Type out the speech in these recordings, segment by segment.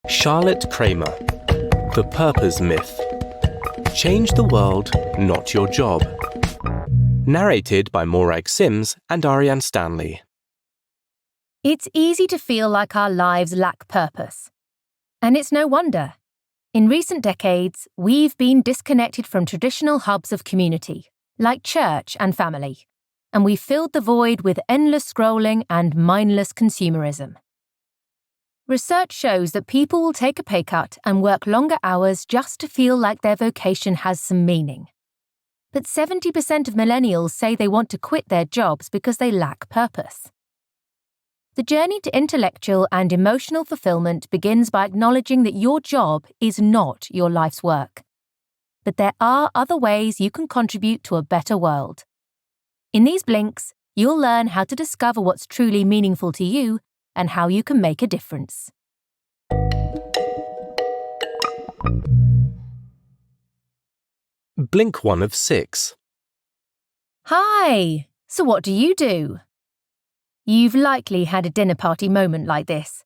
Charlotte Kramer, The Purpose Myth. Change the world, not your job. Narrated by Morag Sims and Ariane Stanley. It's easy to feel like our lives lack purpose. And it's no wonder. In recent decades, we've been disconnected from traditional hubs of community, like church and family, and we've filled the void with endless scrolling and mindless consumerism. Research shows that people will take a pay cut and work longer hours just to feel like their vocation has some meaning. But 70% of millennials say they want to quit their jobs because they lack purpose. The journey to intellectual and emotional fulfillment begins by acknowledging that your job is not your life's work. But there are other ways you can contribute to a better world. In these blinks, you'll learn how to discover what's truly meaningful to you and how you can make a difference. Blink 1 of 6. Hi! So what do you do? You've likely had a dinner party moment like this,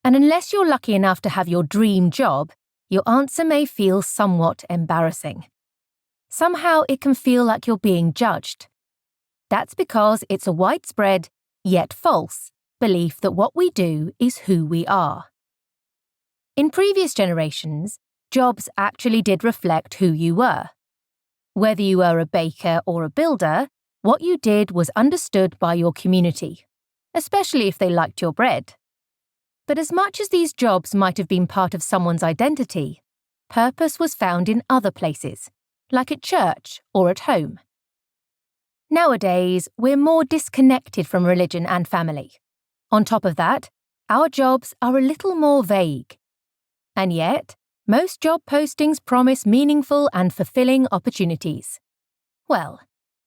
and unless you're lucky enough to have your dream job, your answer may feel somewhat embarrassing. Somehow it can feel like you're being judged. That's because it's a widespread, yet false, belief that what we do is who we are. In previous generations, jobs actually did reflect who you were. Whether you were a baker or a builder, what you did was understood by your community, especially if they liked your bread. But as much as these jobs might have been part of someone's identity, purpose was found in other places, like at church or at home. Nowadays, we're more disconnected from religion and family. On top of that, our jobs are a little more vague. And yet, most job postings promise meaningful and fulfilling opportunities. Well,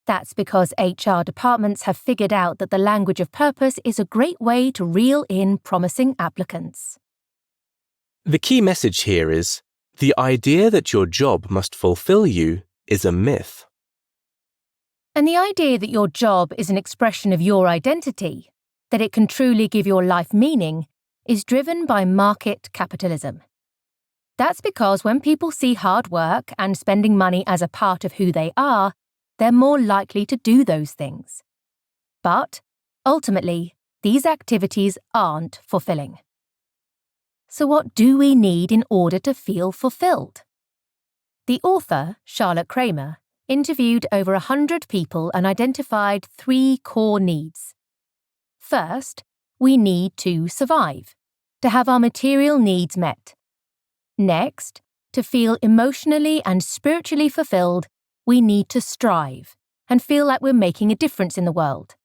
that's because HR departments have figured out that the language of purpose is a great way to reel in promising applicants. The key message here is, the idea that your job must fulfill you is a myth. And the idea that your job is an expression of your identity, that it can truly give your life meaning, is driven by market capitalism. That's because when people see hard work and spending money as a part of who they are, they're more likely to do those things. But, ultimately, these activities aren't fulfilling. So what do we need in order to feel fulfilled? The author, Charlotte Kramer, interviewed over 100 people and identified 3 core needs. First, we need to survive, to have our material needs met. Next, to feel emotionally and spiritually fulfilled, we need to strive and feel like we're making a difference in the world.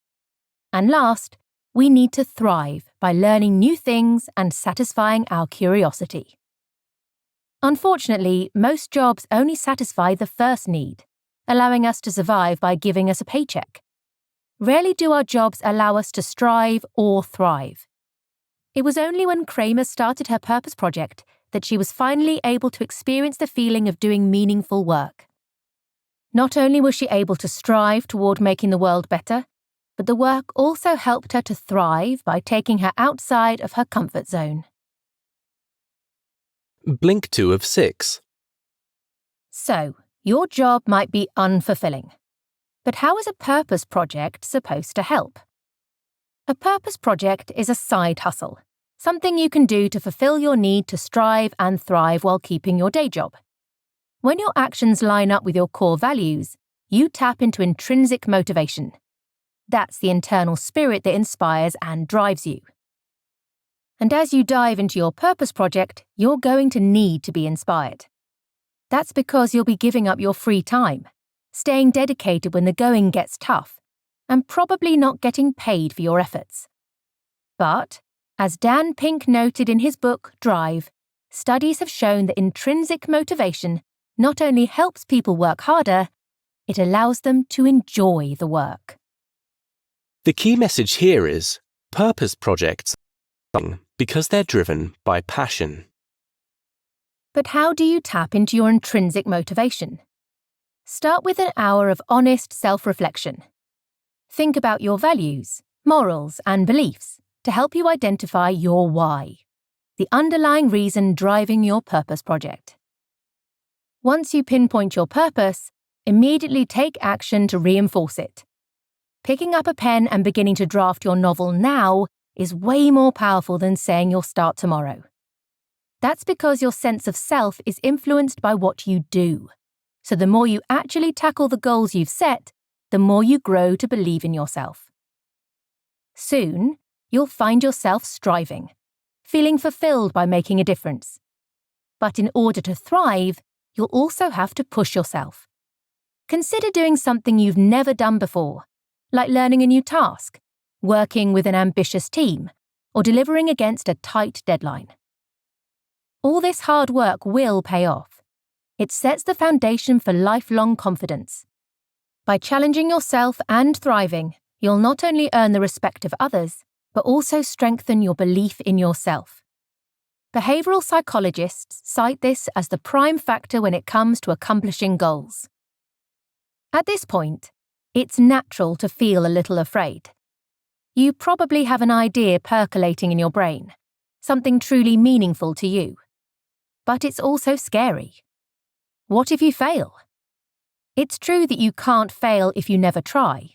And last, we need to thrive by learning new things and satisfying our curiosity. Unfortunately, most jobs only satisfy the first need, allowing us to survive by giving us a paycheck. Rarely do our jobs allow us to strive or thrive. It was only when Kramer started her purpose project that she was finally able to experience the feeling of doing meaningful work. Not only was she able to strive toward making the world better, but the work also helped her to thrive by taking her outside of her comfort zone. Blink 2 of 6. So, your job might be unfulfilling. But how is a purpose project supposed to help? A purpose project is a side hustle, something you can do to fulfill your need to strive and thrive while keeping your day job. When your actions line up with your core values, you tap into intrinsic motivation. That's the internal spirit that inspires and drives you. And as you dive into your purpose project, you're going to need to be inspired. That's because you'll be giving up your free time, staying dedicated when the going gets tough, and probably not getting paid for your efforts. But, as Dan Pink noted in his book, Drive, studies have shown that intrinsic motivation not only helps people work harder, it allows them to enjoy the work. The key message here is, purpose projects are because they're driven by passion. But how do you tap into your intrinsic motivation? Start with an hour of honest self-reflection. Think about your values, morals, and beliefs to help you identify your why. the underlying reason driving your purpose project. Once you pinpoint your purpose, immediately take action to reinforce it. Picking up a pen and beginning to draft your novel now is way more powerful than saying you'll start tomorrow. That's because your sense of self is influenced by what you do. So the more you actually tackle the goals you've set, the more you grow to believe in yourself. Soon, you'll find yourself striving, feeling fulfilled by making a difference. But in order to thrive, you'll also have to push yourself. Consider doing something you've never done before, like learning a new task, working with an ambitious team, or delivering against a tight deadline. All this hard work will pay off. It sets the foundation for lifelong confidence. By challenging yourself and thriving, you'll not only earn the respect of others, but also strengthen your belief in yourself. Behavioral psychologists cite this as the prime factor when it comes to accomplishing goals. At this point, it's natural to feel a little afraid. You probably have an idea percolating in your brain, something truly meaningful to you. But it's also scary. What if you fail? It's true that you can't fail if you never try.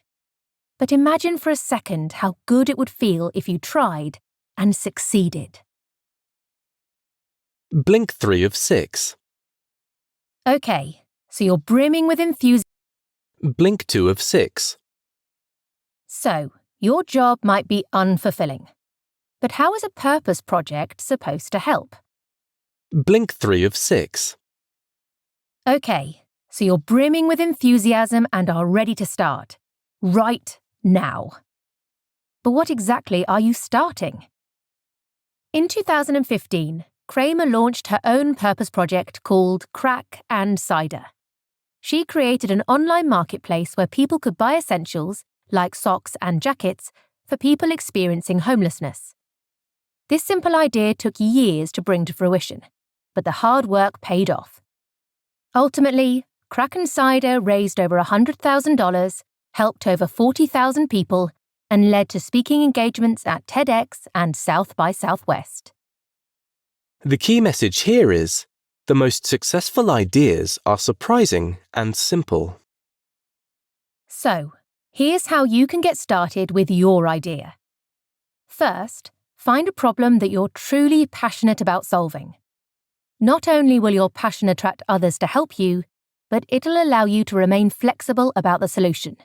But imagine for a second how good it would feel if you tried and succeeded. Blink 3 of 6. Okay, so you're brimming with enthusiasm. Blink 2 of 6. So, your job might be unfulfilling. But how is a purpose project supposed to help? Blink 3 of 6. Okay, so you're brimming with enthusiasm and are ready to start. Right now. But what exactly are you starting? In 2015, Kramer launched her own purpose project called Crack and Cider. She created an online marketplace where people could buy essentials, like socks and jackets, for people experiencing homelessness. This simple idea took years to bring to fruition, but the hard work paid off. Ultimately, Crack and Cider raised over $100,000, helped over 40,000 people, and led to speaking engagements at TEDx and South by Southwest. The key message here is, the most successful ideas are surprising and simple. So, here's how you can get started with your idea. First, find a problem that you're truly passionate about solving. Not only will your passion attract others to help you, but it'll allow you to remain flexible about the solution.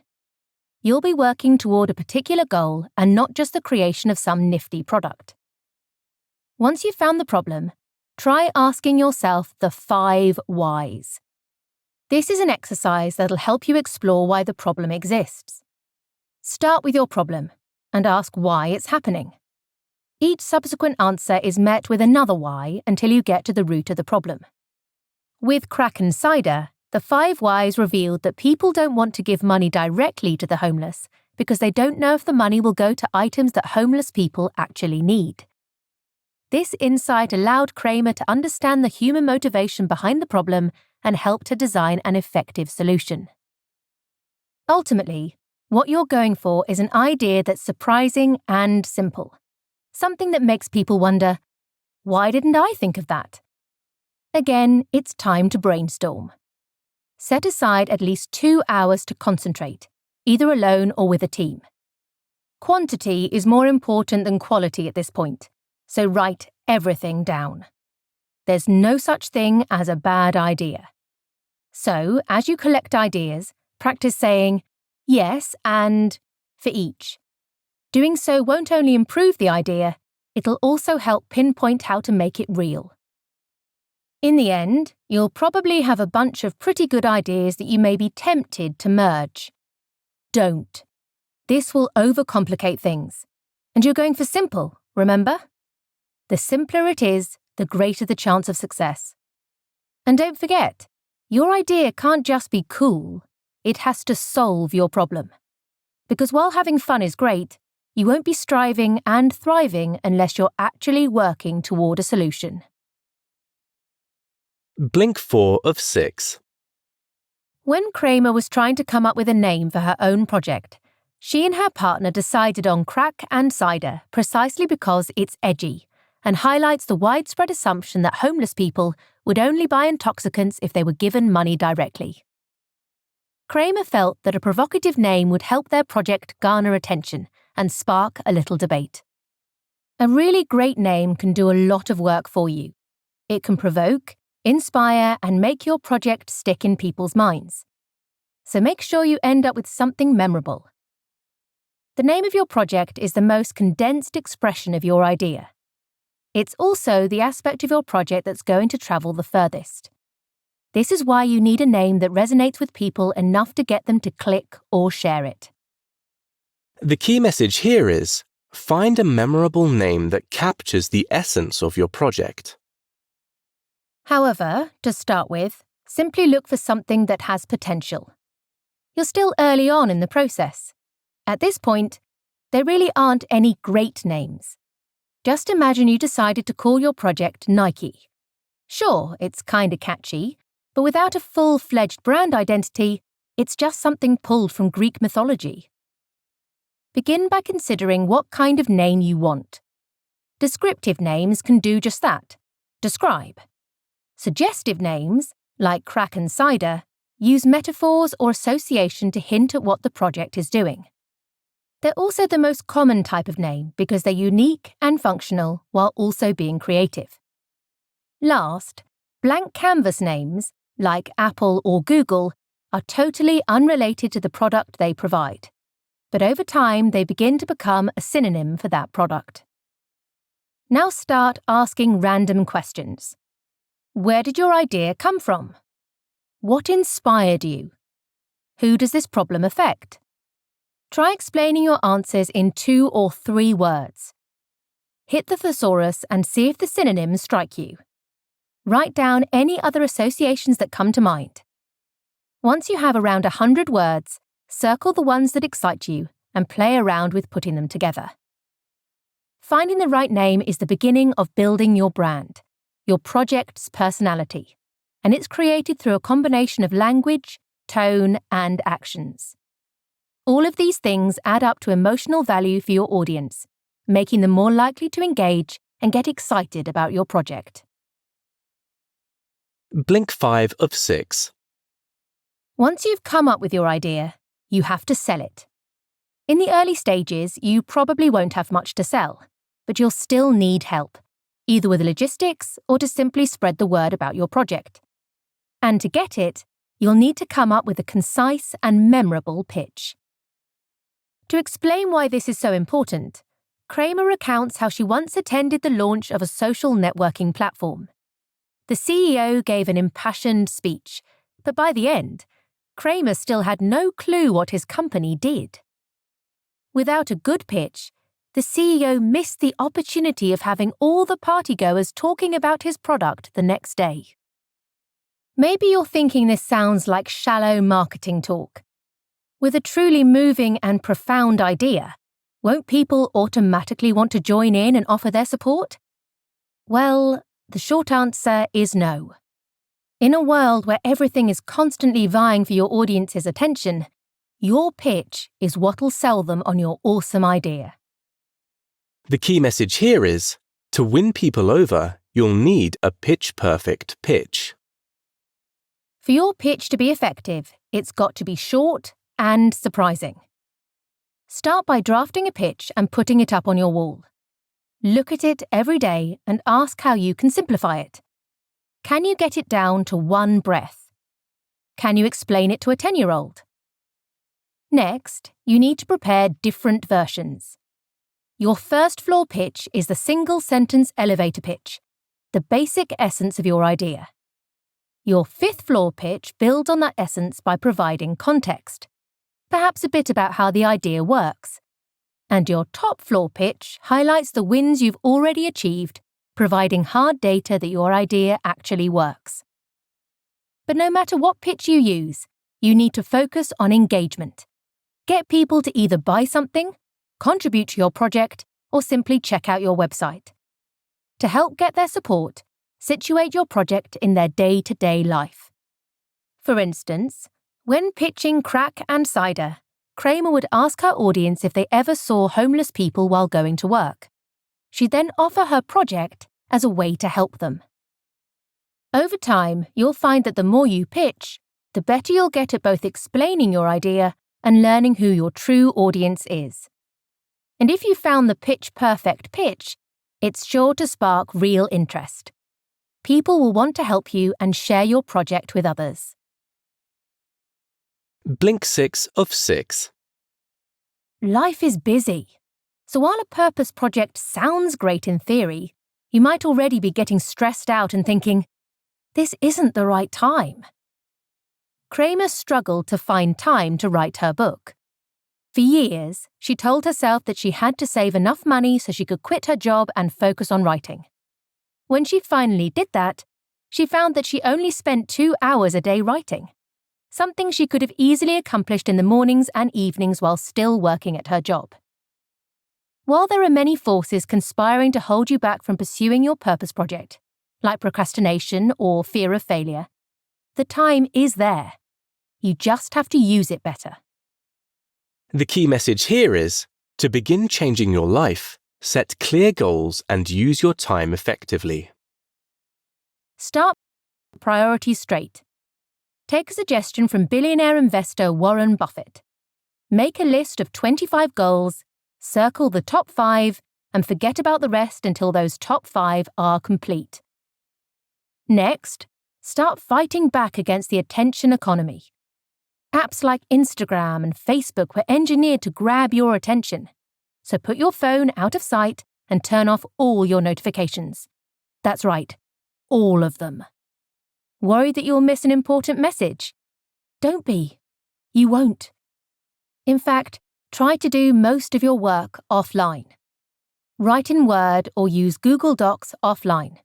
You'll be working toward a particular goal and not just the creation of some nifty product. Once you've found the problem, try asking yourself the 5 whys. This is an exercise that'll help you explore why the problem exists. Start with your problem and ask why it's happening. Each subsequent answer is met with another why until you get to the root of the problem. With Crack and Cider, the 5 whys revealed that people don't want to give money directly to the homeless because they don't know if the money will go to items that homeless people actually need. This insight allowed Kramer to understand the human motivation behind the problem and help to design an effective solution. Ultimately, what you're going for is an idea that's surprising and simple. Something that makes people wonder, why didn't I think of that? Again, it's time to brainstorm. Set aside at least 2 hours to concentrate, either alone or with a team. Quantity is more important than quality at this point, so write everything down. There's no such thing as a bad idea. So, as you collect ideas, practice saying yes and for each. Doing so won't only improve the idea, it'll also help pinpoint how to make it real. In the end, you'll probably have a bunch of pretty good ideas that you may be tempted to merge. Don't. This will overcomplicate things. And you're going for simple, remember? The simpler it is, the greater the chance of success. And don't forget, your idea can't just be cool, it has to solve your problem. Because while having fun is great, you won't be striving and thriving unless you're actually working toward a solution. Blink 4 of 6. When Kramer was trying to come up with a name for her own project, she and her partner decided on Crack and Cider precisely because it's edgy and highlights the widespread assumption that homeless people would only buy intoxicants if they were given money directly. Kramer felt that a provocative name would help their project garner attention and spark a little debate. A really great name can do a lot of work for you. It can provoke, inspire, and make your project stick in people's minds. So make sure you end up with something memorable. The name of your project is the most condensed expression of your idea. It's also the aspect of your project that's going to travel the furthest. This is why you need a name that resonates with people enough to get them to click or share it. The key message here is, find a memorable name that captures the essence of your project. However, to start with, simply look for something that has potential. You're still early on in the process. At this point, there really aren't any great names. Just imagine you decided to call your project Nike. Sure, it's kinda catchy, but without a full-fledged brand identity, it's just something pulled from Greek mythology. Begin by considering what kind of name you want. Descriptive names can do just that, describe. Suggestive names, like crack and cider, use metaphors or association to hint at what the project is doing. They're also the most common type of name because they're unique and functional while also being creative. Last, blank canvas names, like Apple or Google, are totally unrelated to the product they provide. But over time, they begin to become a synonym for that product. Now start asking random questions. Where did your idea come from? What inspired you? Who does this problem affect? Try explaining your answers in 2 or 3 words. Hit the thesaurus and see if the synonyms strike you. Write down any other associations that come to mind. Once you have around 100 words, circle the ones that excite you and play around with putting them together. Finding the right name is the beginning of building your brand, your project's personality, and it's created through a combination of language, tone, and actions. All of these things add up to emotional value for your audience, making them more likely to engage and get excited about your project. Blink 5 of 6. Once you've come up with your idea, you have to sell it. In the early stages, you probably won't have much to sell, but you'll still need help, either with logistics or to simply spread the word about your project. And to get it, you'll need to come up with a concise and memorable pitch. To explain why this is so important, Kramer recounts how she once attended the launch of a social networking platform. The CEO gave an impassioned speech, but by the end, Kramer still had no clue what his company did. Without a good pitch, the CEO missed the opportunity of having all the partygoers talking about his product the next day. Maybe you're thinking this sounds like shallow marketing talk. With a truly moving and profound idea, won't people automatically want to join in and offer their support? Well, the short answer is no. In a world where everything is constantly vying for your audience's attention, your pitch is what'll sell them on your awesome idea. The key message here is, to win people over, you'll need a pitch-perfect pitch. For your pitch to be effective, it's got to be short and surprising. Start by drafting a pitch and putting it up on your wall. Look at it every day and ask how you can simplify it. Can you get it down to one breath? Can you explain it to a 10-year-old? Next, you need to prepare different versions. Your first floor pitch is the single-sentence elevator pitch, the basic essence of your idea. Your 5th floor pitch builds on that essence by providing context, perhaps a bit about how the idea works. And your top floor pitch highlights the wins you've already achieved, providing hard data that your idea actually works. But no matter what pitch you use, you need to focus on engagement. Get people to either buy something, contribute to your project, or simply check out your website. To help get their support, situate your project in their day-to-day life. For instance, when pitching crack and cider, Kramer would ask her audience if they ever saw homeless people while going to work. she'd then offer her project as a way to help them. Over time, you'll find that the more you pitch, the better you'll get at both explaining your idea and learning who your true audience is. And if you found the pitch-perfect pitch, it's sure to spark real interest. People will want to help you and share your project with others. Blink 6 of 6. Life is busy. So while a purpose project sounds great in theory, you might already be getting stressed out and thinking, this isn't the right time. Kramer struggled to find time to write her book. For years, she told herself that she had to save enough money so she could quit her job and focus on writing. When she finally did that, she found that she only spent 2 hours a day writing, something she could have easily accomplished in the mornings and evenings while still working at her job. While there are many forces conspiring to hold you back from pursuing your purpose project, like procrastination or fear of failure, the time is there. You just have to use it better. The key message here is, to begin changing your life, set clear goals and use your time effectively. Start priorities straight. Take a suggestion from billionaire investor Warren Buffett. Make a list of 25 goals, circle the top 5, and forget about the rest until those top 5 are complete. Next, start fighting back against the attention economy. Apps like Instagram and Facebook were engineered to grab your attention. So put your phone out of sight and turn off all your notifications. That's right, all of them. Worried that you'll miss an important message? Don't be. You won't. In fact, try to do most of your work offline. Write in Word or use Google Docs offline.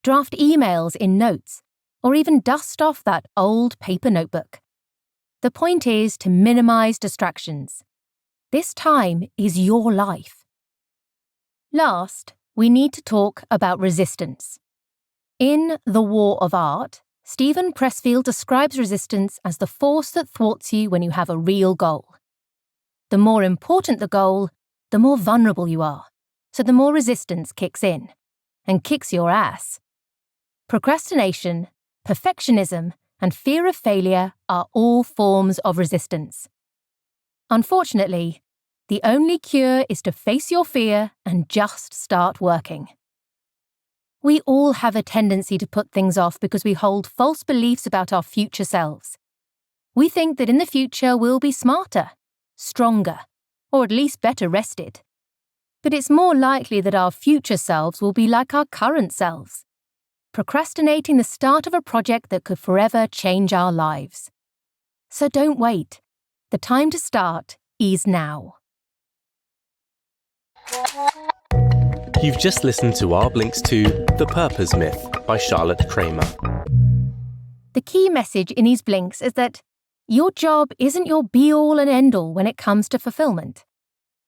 Draft emails in Notes, or even dust off that old paper notebook. The point is to minimize distractions. This time is your life. Last, we need to talk about resistance. In The War of Art, Stephen Pressfield describes resistance as the force that thwarts you when you have a real goal. The more important the goal, the more vulnerable you are, so the more resistance kicks in, and kicks your ass. Procrastination, perfectionism, and fear of failure are all forms of resistance. Unfortunately, the only cure is to face your fear and just start working. We all have a tendency to put things off because we hold false beliefs about our future selves. We think that in the future we'll be smarter, stronger, or at least better rested. But it's more likely that our future selves will be like our current selves, procrastinating the start of a project that could forever change our lives. So don't wait. The time to start is now. You've just listened to our Blinks to The Purpose Myth by Charlotte Kramer. The key message in these blinks is that your job isn't your be-all and end-all when it comes to fulfillment.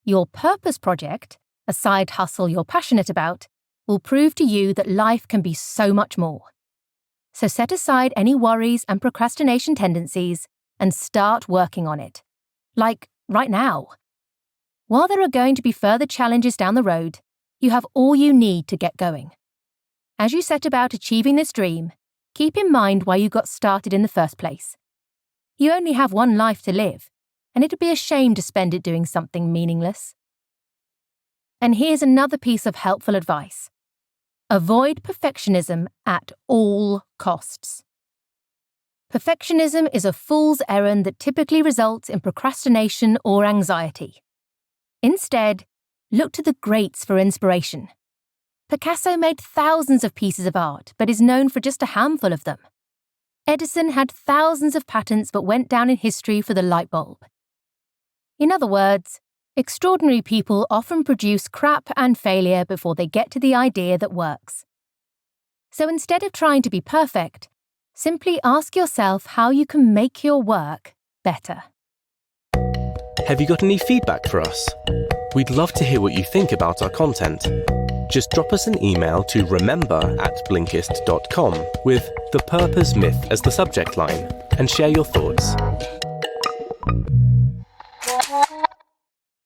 Your purpose project, a side hustle you're passionate about, will prove to you that life can be so much more. So set aside any worries and procrastination tendencies and start working on it. Like right now. While there are going to be further challenges down the road, you have all you need to get going. As you set about achieving this dream, keep in mind why you got started in the first place. You only have one life to live, and it'd be a shame to spend it doing something meaningless. And here's another piece of helpful advice. Avoid perfectionism at all costs. Perfectionism is a fool's errand that typically results in procrastination or anxiety. Instead, look to the greats for inspiration. Picasso made thousands of pieces of art, but is known for just a handful of them. Edison had thousands of patents but went down in history for the light bulb. In other words, extraordinary people often produce crap and failure before they get to the idea that works. So instead of trying to be perfect, simply ask yourself how you can make your work better. Have you got any feedback for us? We'd love to hear what you think about our content. Just drop us an email to remember@blinkist.com with The Purpose Myth as the subject line and share your thoughts.